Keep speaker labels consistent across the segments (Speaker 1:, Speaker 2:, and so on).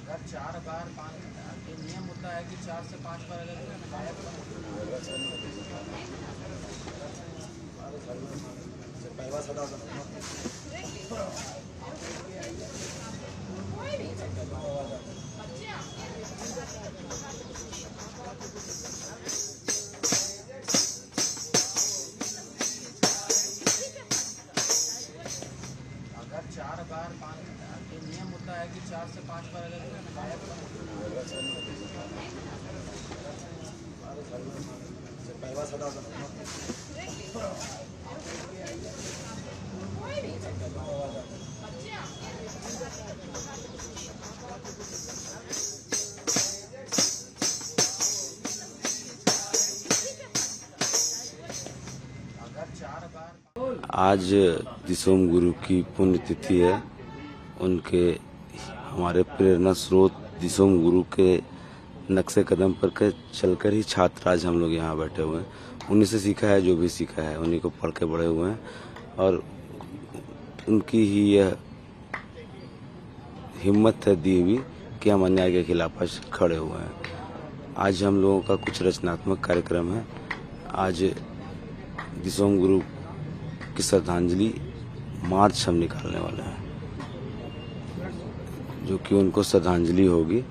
Speaker 1: अगर 4 बार 5 ये नियम होता है कि 4 से 5 बार अगर गायब अगर 4 बार 5 ये नियम होता है कि 4 से 5 बार अगर गायब अगर 4 बार
Speaker 2: आज दिसोम गुरु की पुण्यतिथि है। उनके हमारे प्रेरणा स्रोत दिसोम गुरु के नक्शे कदम पर के चलकर ही छात्र आज हम लोग यहाँ बैठे हुए हैं। उन्हीं से सीखा है, जो भी सीखा है उन्हीं को पढ़ के बड़े हुए हैं और उनकी ही यह हिम्मत है दी हुई कि हम अन्याय के खिलाफ आज खड़े हुए हैं। आज हम लोगों का कुछ रचनात्मक कार्यक्रम है। आज दिसोम गुरु की श्रद्धांजलि मार्च हम निकालने वाले हैं, जो कि उनको श्रद्धांजलि होगी।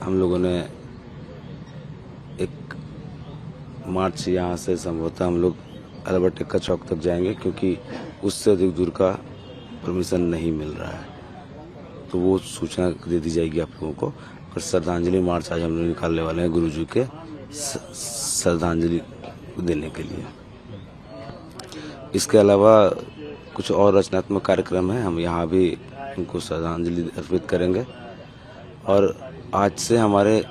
Speaker 2: हम लोगों ने एक मार्च यहाँ से संभवतः हम लोग अल्बर्ट एक्का चौक तक जाएंगे, क्योंकि उससे अधिक दूर का परमिशन नहीं मिल रहा है, तो वो सूचना दे दी जाएगी आप लोगों को। पर श्रद्धांजलि मार्च आज हम लोग निकालने वाले हैं गुरुजी के श्रद्धांजलि देने के लिए। इसके अलावा कुछ और रचनात्मक कार्यक्रम है, हम यहाँ भी उनको श्रद्धांजलि अर्पित करेंगे। और आज से हमारे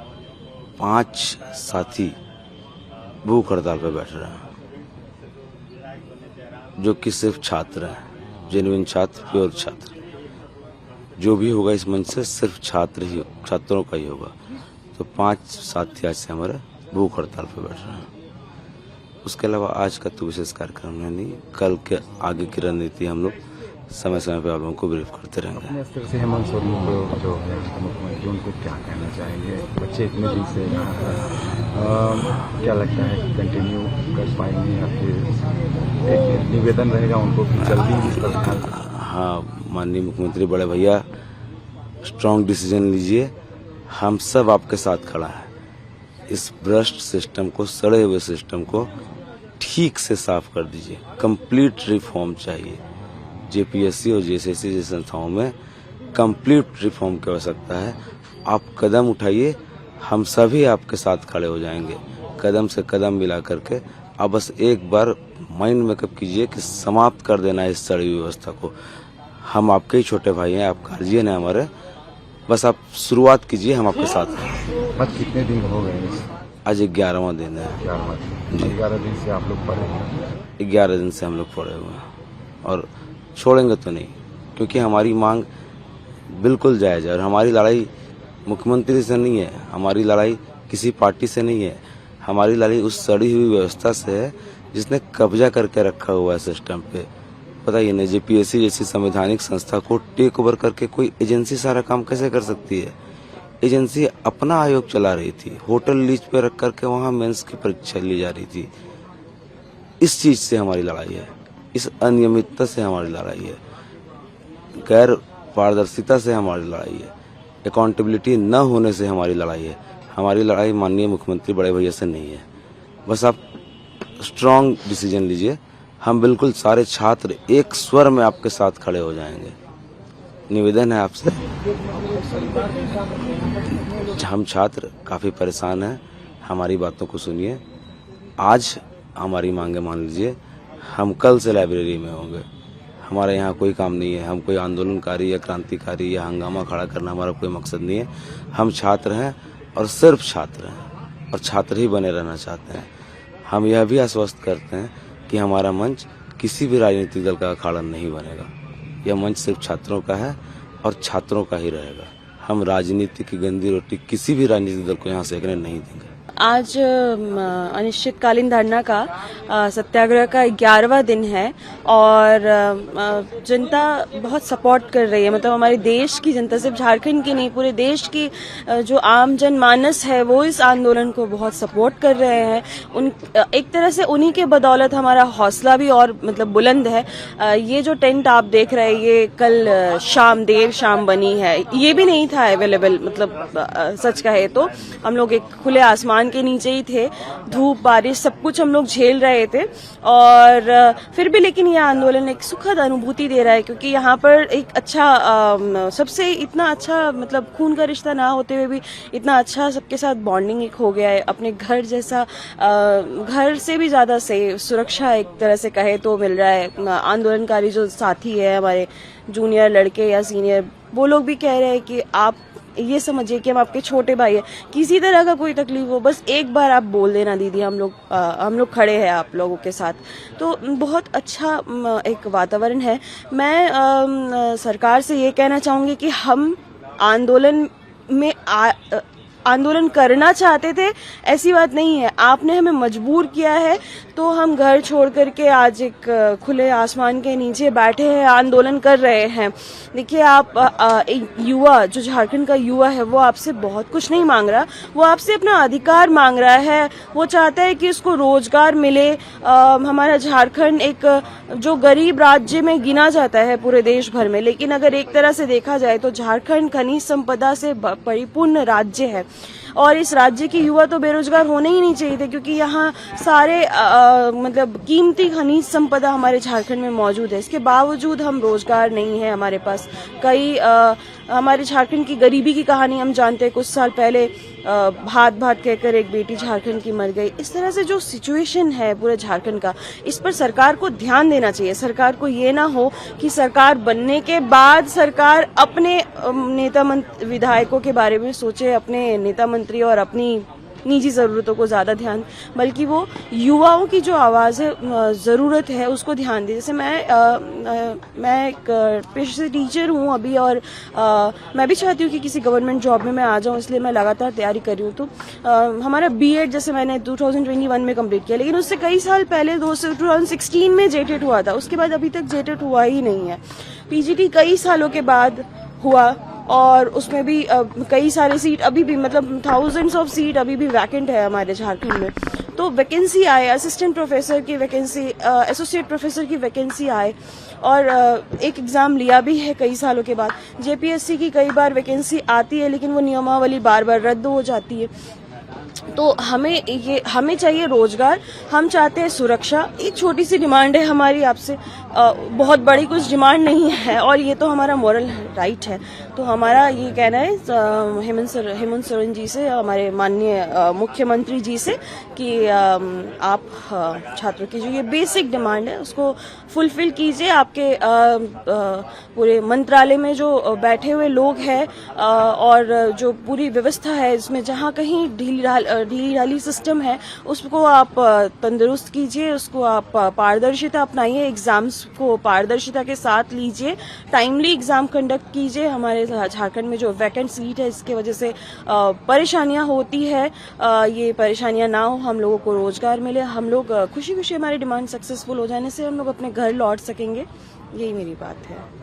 Speaker 2: 5 साथी भूख हड़ताल पर बैठ रहे हैं, जो कि सिर्फ छात्र हैं, जेन्युइन छात्र, प्योर छात्र। जो भी होगा इस मंच से सिर्फ छात्रों का ही होगा। तो 5 साथी आज से हमारे भूख हड़ताल पर बैठ रहे हैं। उसके अलावा आज का तो विशेष कार्यक्रम है नहीं, कल के आगे की रणनीति हम लोग समय समय पर आप लोगों को ब्रीफ करते रहेंगे।
Speaker 3: इस तरह से हेमंत सोरेन को जो है मुख्यमंत्री, उनको क्या कहना चाहेंगे? बच्चे इतने दिन से यहाँ हैं, क्या लगता है कि कंटिन्यू कर पाएंगे या फिर एक निवेदन रहेगा उनको कि जल्दी इस पर?
Speaker 2: हाँ, माननीय मुख्यमंत्री बड़े भैया, स्ट्रांग डिसीजन लीजिए। हम सब आपके साथ खड़ा है। इस भ्रष्ट सिस्टम को, सड़े हुए सिस्टम को ठीक से साफ कर दीजिए। कंप्लीट रिफॉर्म चाहिए। जेपीएससी और जेएसएससी जैसी संस्थाओं में कंप्लीट रिफॉर्म की आवश्यकता है। आप कदम उठाइए, हम सभी आपके साथ खड़े हो जाएंगे, कदम से कदम मिला करके। आप बस एक बार माइंड मेकअप कीजिए कि समाप्त कर देना है इस सड़ी हुई व्यवस्था को। हम आपके ही छोटे भाई हैं, आप गार्जियन हैं हमारे। बस आप शुरुआत कीजिए, हम आपके साथ हैं।
Speaker 3: बस कितने दिन हो गए?
Speaker 2: आज 11वां दिन है।
Speaker 3: 11 दिन से आप लोग पढ़े हैं?
Speaker 2: 11 दिन से हम लोग पड़े हुए हैं और छोड़ेंगे तो नहीं, क्योंकि हमारी मांग बिल्कुल जायज़ है। और हमारी लड़ाई मुख्यमंत्री से नहीं है, हमारी लड़ाई किसी पार्टी से नहीं है, हमारी लड़ाई उस सड़ी हुई व्यवस्था से है जिसने कब्जा करके रखा हुआ है सिस्टम पे। पता ही नहीं, जेपीएससी जैसी संवैधानिक संस्था को टेक ओवर करके कोई एजेंसी सारा काम कैसे कर सकती है? एजेंसी अपना आयोग चला रही थी, होटल लीज पे रख करके वहाँ मेंस की परीक्षा ली जा रही थी। इस चीज से हमारी लड़ाई है, इस अनियमितता से हमारी लड़ाई है, गैर पारदर्शिता से हमारी लड़ाई है, अकाउंटेबिलिटी न होने से हमारी लड़ाई है। हमारी लड़ाई माननीय मुख्यमंत्री बड़े भैया से नहीं है। बस आप स्ट्रांग डिसीजन लीजिए। हम बिल्कुल सारे छात्र एक स्वर में आपके साथ खड़े हो जाएंगे। निवेदन है आपसे, हम छात्र काफ़ी परेशान हैं, हमारी बातों को सुनिए। आज हमारी मांगे मान लीजिए, हम कल से लाइब्रेरी में होंगे। हमारे यहाँ कोई काम नहीं है, हम कोई आंदोलनकारी या क्रांतिकारी या हंगामा खड़ा करना हमारा कोई मकसद नहीं है। हम छात्र हैं और सिर्फ छात्र हैं और छात्र ही बने रहना चाहते हैं। हम यह भी आश्वस्त करते हैं कि हमारा मंच किसी भी राजनीतिक दल का अखाड़ा नहीं बनेगा। यह मंच सिर्फ छात्रों का है और छात्रों का ही रहेगा। हम राजनीति की गंदी रोटी किसी भी राजनीतिक दल को यहाँ सेकने नहीं देंगे।
Speaker 4: आज अनिश्चितकालीन धरना का सत्याग्रह का 11वां दिन है और जनता बहुत सपोर्ट कर रही है। मतलब हमारे देश की जनता, सिर्फ झारखंड की नहीं, पूरे देश की जो आम जनमानस है वो इस आंदोलन को बहुत सपोर्ट कर रहे हैं। एक तरह से उन्हीं के बदौलत हमारा हौसला भी और मतलब बुलंद है। ये जो टेंट आप देख रहे हैं ये कल देर शाम बनी है, ये भी नहीं था अवेलेबल। मतलब सच कहे तो हम लोग एक खुले आसमान के नीचे ही थे, धूप बारिश सब कुछ हम लोग झेल रहे थे और फिर भी लेकिन यह आंदोलन एक सुखद अनुभूति दे रहा है, क्योंकि यहाँ पर एक अच्छा सबसे इतना अच्छा मतलब खून का रिश्ता ना होते हुए भी इतना अच्छा सबके साथ बॉन्डिंग एक हो गया है। अपने घर जैसा, घर से भी ज्यादा से सुरक्षा एक तरह से कहे तो मिल रहा है। आंदोलनकारी जो साथी है हमारे जूनियर लड़के या सीनियर, वो लोग भी कह रहे हैं कि आप ये समझिए कि हम आपके छोटे भाई हैं, किसी तरह का कोई तकलीफ हो बस एक बार आप बोल देना दीदी, हम लोग खड़े हैं आप लोगों के साथ। तो बहुत अच्छा एक वातावरण है। मैं सरकार से ये कहना चाहूंगी कि हम आंदोलन में आंदोलन करना चाहते थे, ऐसी बात नहीं है। आपने हमें मजबूर किया है तो हम घर छोड़ करके आज एक खुले आसमान के नीचे बैठे हैं, आंदोलन कर रहे हैं। देखिए आप एक युवा, जो झारखंड का युवा है, वो आपसे बहुत कुछ नहीं मांग रहा, वो आपसे अपना अधिकार मांग रहा है। वो चाहता है कि उसको रोजगार मिले। हमारा झारखंड एक जो गरीब राज्य में गिना जाता है पूरे देश भर में, लेकिन अगर एक तरह से देखा जाए तो झारखंड खनिज संपदा से परिपूर्ण राज्य है और इस राज्य के युवा तो बेरोजगार होने ही नहीं चाहिए थे, क्योंकि यहाँ सारे मतलब कीमती खनिज संपदा हमारे झारखंड में मौजूद है। इसके बावजूद हम रोजगार नहीं है हमारे पास। कई हमारे झारखंड की गरीबी की कहानी हम जानते हैं। कुछ साल पहले भात भात कहकर एक बेटी झारखंड की मर गई। इस तरह से जो सिचुएशन है पूरे झारखंड का, इस पर सरकार को ध्यान देना चाहिए। सरकार को ये ना हो कि सरकार बनने के बाद सरकार अपने नेता विधायकों के बारे में सोचे, अपने नेता मंत्री और अपनी निजी जरूरतों को ज्यादा ध्यान, बल्कि वो युवाओं की जो आवाज है, जरूरत है, उसको ध्यान दे। जैसे मैं एक पेशे से टीचर हूँ अभी और मैं भी चाहती हूँ कि किसी गवर्नमेंट जॉब में मैं आ जाऊँ, इसलिए मैं लगातार तैयारी कर रही हूँ। तो हमारा बीएड जैसे मैंने 2021 में कंप्लीट किया, लेकिन उससे कई साल पहले 2016 में जेटेट हुआ था। उसके बाद अभी तक जेटेट हुआ ही नहीं है। पीजीटी कई सालों के बाद हुआ और उसमें भी कई सारे सीट अभी भी, मतलब थाउजेंड्स ऑफ सीट अभी भी वैकेंट है हमारे झारखंड में। तो वैकेंसी आए, असिस्टेंट प्रोफेसर की वैकेंसी, एसोसिएट प्रोफेसर की वैकेंसी आए और एक एग्जाम लिया भी है कई सालों के बाद। जेपीएससी की कई बार वैकेंसी आती है, लेकिन वो नियमावली बार बार रद्द हो जाती है। तो हमें चाहिए रोजगार, हम चाहते हैं सुरक्षा। एक छोटी सी डिमांड है हमारी आपसे, बहुत बड़ी कुछ डिमांड नहीं है और ये तो हमारा मॉरल राइट है। तो हमारा ये कहना है हेमंत सोरेन जी से, हमारे माननीय मुख्यमंत्री जी से, कि आप छात्रों की जो ये बेसिक डिमांड है उसको फुलफिल कीजिए। आपके पूरे मंत्रालय में जो बैठे हुए लोग हैं और जो पूरी व्यवस्था है, इसमें जहाँ कहीं ढीली ढाली सिस्टम है उसको आप तंदुरुस्त कीजिए, उसको आप पारदर्शिता अपनाइए, एग्जाम्स को पारदर्शिता के साथ लीजिए, टाइमली एग्जाम कंडक्ट कीजिए। हमारे झारखंड में जो वैकेंट सीट है इसके वजह से परेशानियां होती है, ये परेशानियां ना हो, हम लोगों को रोजगार मिले, हम लोग खुशी खुशी, हमारी डिमांड सक्सेसफुल हो जाने से हम लोग अपने घर लौट सकेंगे। यही मेरी बात है।